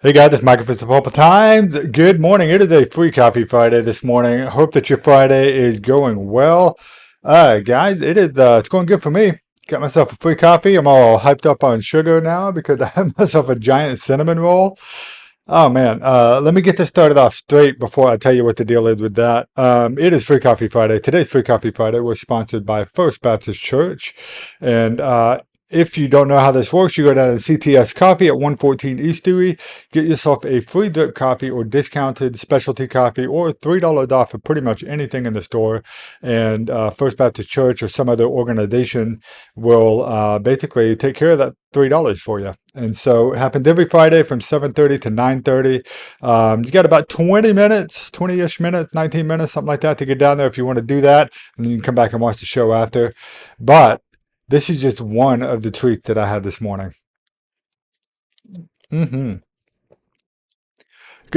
Hey guys, it's Michael for Pulp Times. Good morning. It is a free coffee Friday this morning. Hope that your Friday is going well. Guys, it's going good for me. Got myself a free coffee. I'm all hyped up on sugar now because I have myself a giant cinnamon roll. Oh man, let me get this started off straight before I tell you what the deal is with that. It is Free Coffee Friday. Today's Free Coffee Friday was sponsored by First Baptist Church, and if you don't know how this works, you go down to CTS Coffee at 114 East Dewey, get yourself a free drip coffee or discounted specialty coffee or $3 off for pretty much anything in the store. And First Baptist Church or some other organization will basically take care of that $3 for you. And so it happens every Friday from 7:30 to 9:30. You got about 20 minutes, 20-ish minutes, 19 minutes, something like that to get down there if you want to do that. And then you can come back and watch the show after. But this is just one of the treats that I had this morning. Good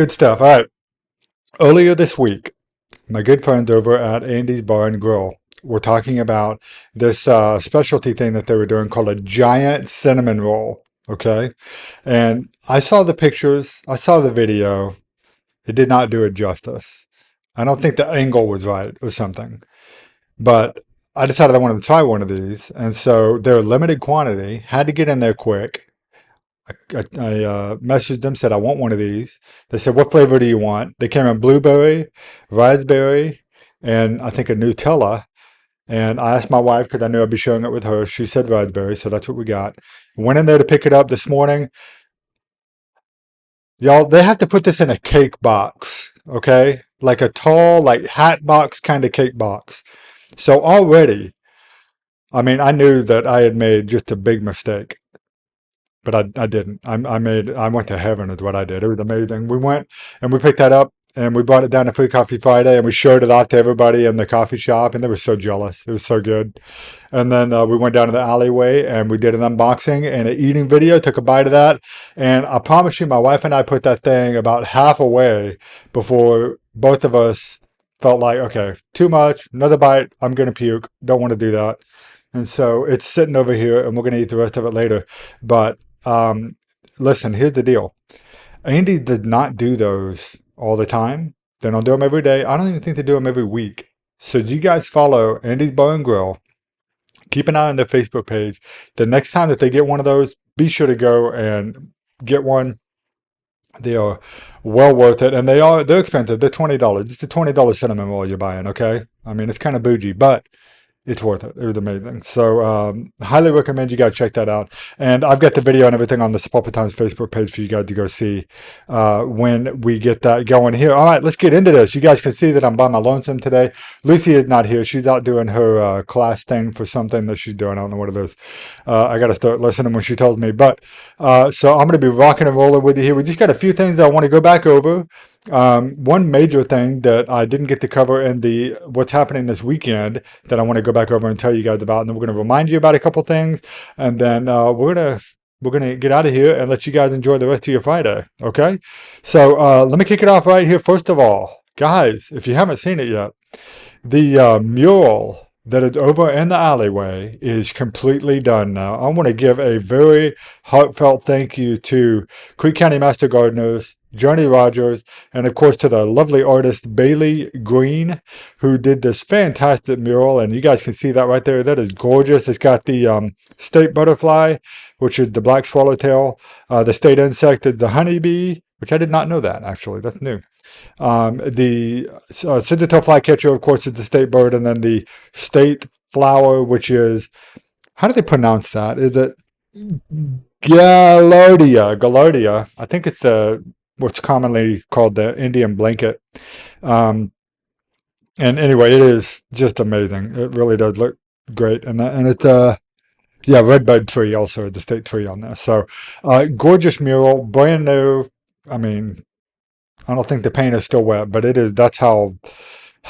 stuff. All right. Earlier this week, my good friends over at Andy's Bar and Grill were talking about this specialty thing that they were doing called a giant cinnamon roll. Okay. And I saw the pictures, I saw the video. It did not do it justice. I don't think the angle was right or something. But I decided I wanted to try one of these. And so they're a limited quantity, had to get in there quick. I messaged them, said I want one of these. They said, "What flavor do you want?" They came in blueberry, raspberry, and I think a Nutella. And I asked my wife because I knew I'd be sharing it with her. She said raspberry, so that's what we got. Went in there to pick it up this morning. Y'all, they have to put this in a cake box, okay? Like a tall, like hat box kind of cake box. So already, I mean, I knew that I had made just a big mistake. But I didn't. I went to heaven is what I did. It was amazing. We went and we picked that up and we brought it down to Free Coffee Friday and we showed it off to everybody in the coffee shop and they were so jealous. It was so good. And then we went down to the alleyway and we did an unboxing and an eating video, took a bite of that. And I promise you, my wife and I put that thing about half away before both of us felt like, okay, too much, another bite, I'm going to puke. Don't want to do that. And so it's sitting over here and we're going to eat the rest of it later. But um, listen, here's the deal. Andy did not do those all the time. They don't do them every day. I don't even think they do them every week. So you guys follow Andy's Bar and Grill. Keep an eye on their Facebook page. The next time that they get one of those, be sure to go and get one. They are well worth it, and they're expensive. They're $20. It's a $20 cinnamon roll you're buying. Okay, I mean it's kind of bougie, but it's worth it. It was amazing. So highly recommend you guys check that out. And I've got the video and everything on the Pulp Times Facebook page for you guys to go see when we get that going here. All right, let's get into this. You guys can see that I'm by my lonesome today. Lucy is not here. She's out doing her class thing for something that she's doing. I don't know what it is. I got to start listening when she tells me. But so I'm going to be rocking and rolling with you here. We just got a few things that I want to go back over. One major thing that I didn't get to cover in the what's happening this weekend that I want to go back over and tell you guys about, and then we're going to remind you about a couple things, and then we're gonna get out of here and let you guys enjoy the rest of your Friday. Okay, so let me kick it off right here. First of all, guys, if you haven't seen it yet, the mural that is over in the alleyway is completely done now. I want to give a very heartfelt thank you to Creek County Master Gardeners, Johnny Rogers, and of course to the lovely artist Bailey Green, who did this fantastic mural. And you guys can see that right there. That is gorgeous. It's got the state butterfly, which is the black swallowtail. The state insect is the honeybee, which I did not know that actually. That's new. The Cindertail flycatcher, of course, is the state bird, and then the state flower, which is, how do they pronounce that? Is it Gaillardia? Gaillardia. I think it's what's commonly called the Indian blanket. Um, and anyway, it is just amazing. It really does look great, and it's yeah, redbud tree also, the state tree on there. So gorgeous mural, brand new. I mean, I don't think the paint is still wet, but it is. That's how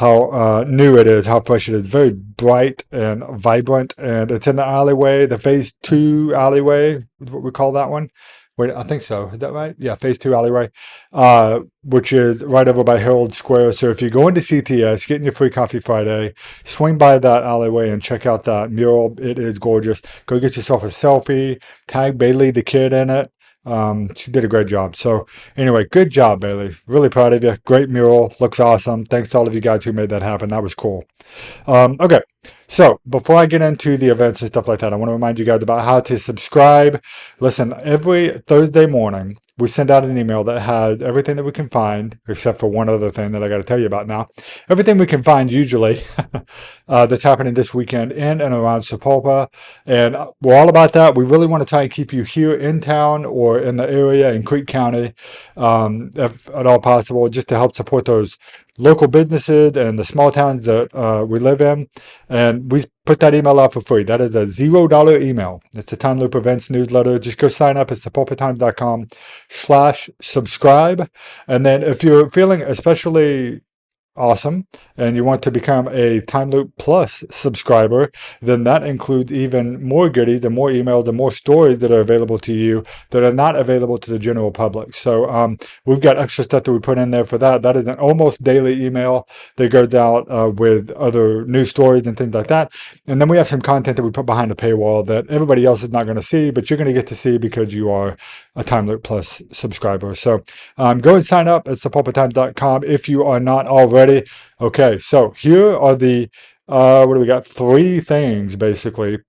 new it is, how fresh it is. Very bright and vibrant, and it's in the alleyway, the Phase 2 alleyway, is what we call that one. Wait, I think so. Is that right? Yeah, Phase 2 alleyway, which is right over by Herald Square. So if you go into CTS, getting your free coffee Friday, swing by that alleyway and check out that mural. It is gorgeous. Go get yourself a selfie. Tag Bailey the kid in it. She did a great job. So anyway, good job, Bailey. Really proud of you. Great mural. Looks awesome. Thanks to all of you guys who made that happen. That was cool. Okay, so before I get into the events and stuff like that, I want to remind you guys about how to subscribe. Listen, every Thursday morning, we send out an email that has everything that we can find, except for one other thing that I got to tell you about now. Everything we can find, usually, that's happening this weekend in and around Sapulpa. And we're all about that. We really want to try and keep you here in town or in the area in Creek County, if at all possible, just to help support those local businesses and the small towns that we live in. And we put that email out for free. That is a $0 email. It's a Time Loop Events newsletter. Just go sign up at sepulpatimes.com/subscribe. And then if you're feeling especially awesome and you want to become a Time Loop Plus subscriber, then that includes even more goodies and more emails and more stories that are available to you that are not available to the general public. So we've got extra stuff that we put in there for that. That is an almost daily email that goes out with other news stories and things like that. And then we have some content that we put behind the paywall that everybody else is not going to see, but you're going to get to see because you are a Time Loop Plus subscriber. So go and sign up at sepulpatimes.com if you are not already. Okay, so here are the what do we got? Three things basically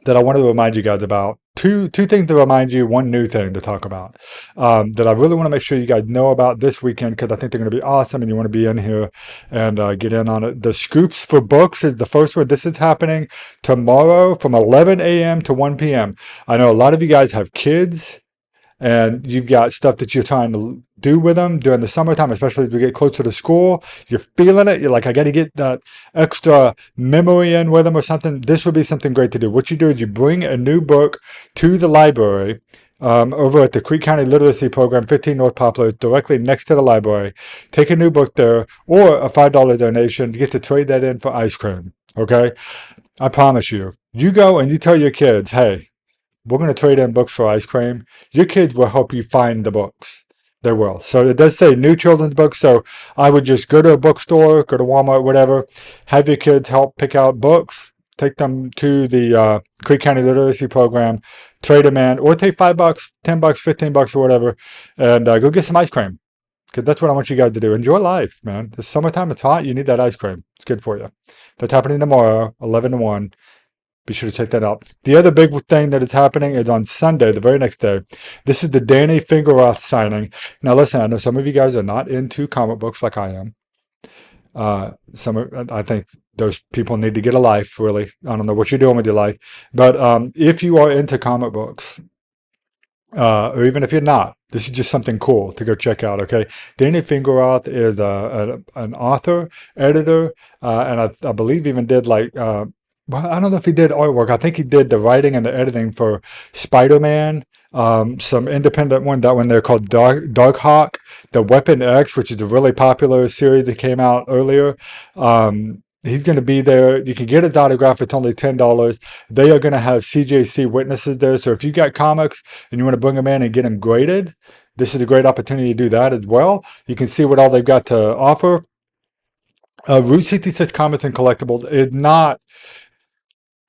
that I wanted to remind you guys about. Two things to remind you, one new thing to talk about that I really want to make sure you guys know about this weekend because I think they're going to be awesome and you want to be in here and get in on it. The Scoops for Books is the first one. This is happening tomorrow from 11 a.m. to 1 p.m. I know a lot of you guys have kids and you've got stuff that you're trying to do with them during the summertime, especially as we get closer to school. You're feeling it. You're like, I got to get that extra memory in with them or something. This would be something great to do. What you do is you bring a new book to the library over at the Creek County Literacy Program, 15 North Poplar, directly next to the library. Take a new book there or a $5 donation. You get to trade that in for ice cream. Okay? I promise you. You go and you tell your kids, hey, we're going to trade in books for ice cream. Your kids will help you find the books. They will. So it does say new children's books. So I would just go to a bookstore, go to Walmart, whatever, have your kids help pick out books, take them to the Creek County Literacy Program, trade them in, or take $5, $10, $15 or whatever, and go get some ice cream. Because that's what I want you guys to do. Enjoy life, man. It's summertime. It's hot. You need that ice cream. It's good for you. That's happening tomorrow, 11 to 1. Be sure to check that out. The other big thing that is happening is on Sunday, the very next day. This is the Danny Fingeroth signing. Now, listen, I know some of you guys are not into comic books like I am. I think those people need to get a life, really. I don't know what you're doing with your life. But if you are into comic books, or even if you're not, this is just something cool to go check out, okay? Danny Fingeroth is an author, editor, and I believe even did well, I don't know if he did artwork. I think he did the writing and the editing for Spider-Man, some independent one, that one there called Dark Hawk, the Weapon X, which is a really popular series that came out earlier. He's going to be there. You can get his autograph. It's only $10. They are going to have CJC witnesses there. So if you got comics and you want to bring them in and get them graded, this is a great opportunity to do that as well. You can see what all they've got to offer. Route 66 Comics and Collectibles is not.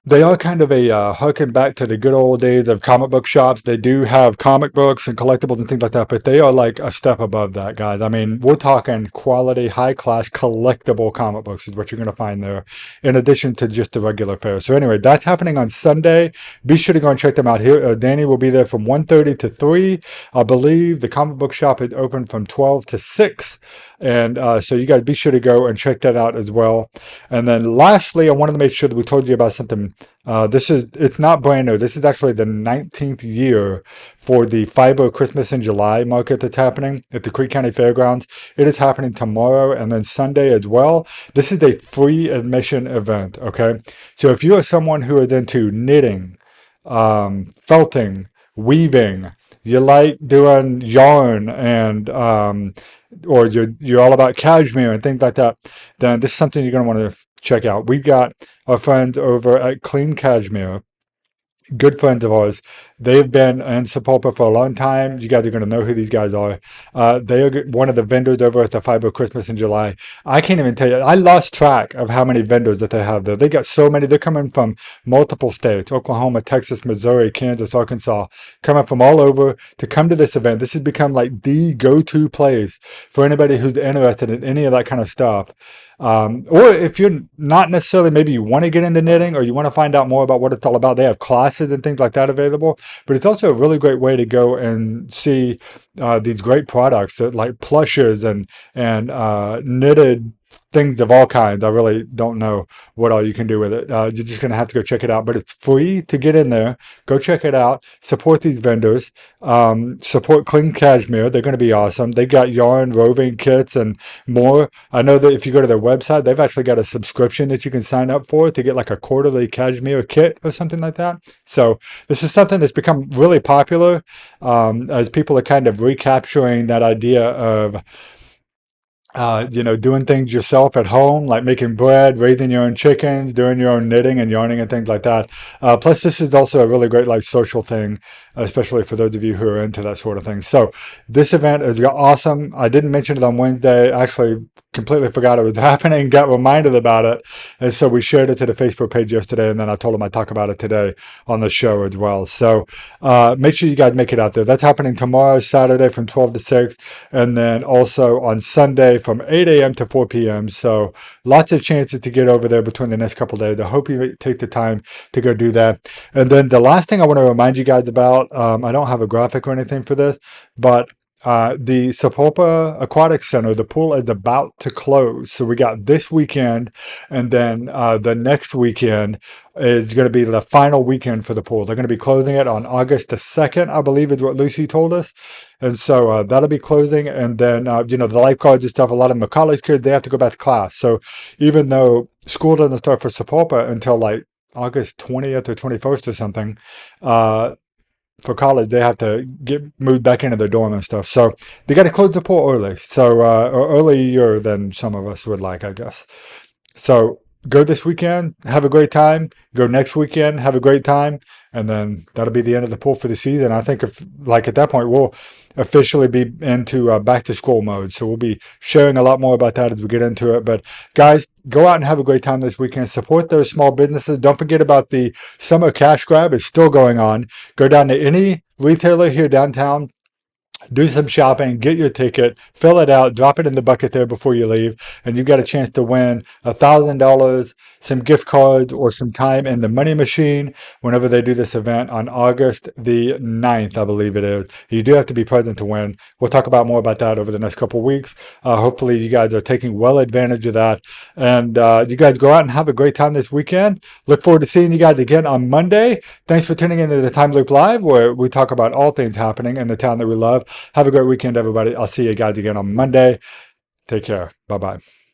They are kind of a harken back to the good old days of comic book shops. They do have comic books and collectibles and things like that, but they are like a step above that, guys. I mean, we're talking quality, high-class, collectible comic books is what you're going to find there, in addition to just the regular fare. So anyway, that's happening on Sunday. Be sure to go and check them out here. Danny will be there from 1:30 to 3. I believe the comic book shop is open from 12 to 6. And so you guys be sure to go and check that out as well. And then lastly, I wanted to make sure that we told you about something. It's not brand new. This is actually the 19th year for the Fiber Christmas in July market that's happening at the Creek County Fairgrounds. It is happening tomorrow and then Sunday as well. This is a free admission event, okay? So if you are someone who is into knitting, felting, weaving, you like doing yarn and or you're all about cashmere and things like that, then this is something you're going to want to check out. We've got our friends over at Clean Cashmere, good friends of ours. They've been in Sapulpa for a long time. You guys are going to know who these guys are. They are one of the vendors over at the Fiber Christmas in July. I can't even tell you. I lost track of how many vendors that they have there. They got so many. They're coming from multiple states: Oklahoma, Texas, Missouri, Kansas, Arkansas, coming from all over to come to this event. This has become like the go-to place for anybody who's interested in any of that kind of stuff. Or if you're not necessarily, maybe you want to get into knitting or you want to find out more about what it's all about, they have classes and things like that available. But it's also a really great way to go and see these great products that like plushes and knitted things of all kinds. I really don't know what all you can do with it. You're just going to have to go check it out. But it's free to get in there. Go check it out. Support these vendors. Support Clean Cashmere. They're going to be awesome. They got yarn, roving kits, and more. I know that if you go to their website, they've actually got a subscription that you can sign up for to get like a quarterly cashmere kit or something like that. So this is something that's become really popular as people are kind of recapturing that idea of doing things yourself at home, like making bread, raising your own chickens, doing your own knitting and yarning and things like that. Plus, this is also a really great like social thing, especially for those of you who are into that sort of thing. So this event is awesome. I didn't mention it on Wednesday. Actually, completely forgot it was happening. Got reminded about it, and so we shared it to the Facebook page yesterday. And then I told them I'd talk about it today on the show as well. So make sure you guys make it out there. That's happening tomorrow, Saturday, from 12 to 6, and then also on Sunday from 8 a.m. to 4 p.m. So lots of chances to get over there between the next couple of days. I hope you take the time to go do that. And then the last thing I want to remind you guys about, I don't have a graphic or anything for this, but the Sapulpa Aquatic Center, the pool is about to close. So we got this weekend, and then the next weekend is going to be the final weekend for the pool. They're going to be closing it on August the 2nd, I believe is what Lucy told us. And so that'll be closing. And then, the lifeguards and stuff, a lot of them are college kids, they have to go back to class. So even though school doesn't start for Sapulpa until like August 20th or 21st or something, for college, they have to get moved back into their dorm and stuff. So they got to close the pool early. So, or earlier than some of us would like, I guess. So go this weekend, have a great time. Go next weekend, have a great time. And then that'll be the end of the pool for the season. I think if like at that point, we'll officially be into back to school mode. So we'll be sharing a lot more about that as we get into it. But guys, go out and have a great time this weekend. Support those small businesses. Don't forget about the summer cash grab. It's still going on. Go down to any retailer here downtown, do some shopping, get your ticket, fill it out, drop it in the bucket there before you leave, and you got a chance to win $1,000, some gift cards, or some time in the money machine whenever they do this event on August the 9th, I believe it is. You do have to be present to win. We'll talk about more about that over the next couple of weeks. Hopefully you guys are taking well advantage of that, and you guys go out and have a great time this weekend. Look forward to seeing you guys again on Monday. Thanks for tuning into the Timeloop Live, where we talk about all things happening in the town that we love. Have a great weekend, everybody. I'll see you guys again on Monday. Take care. Bye bye.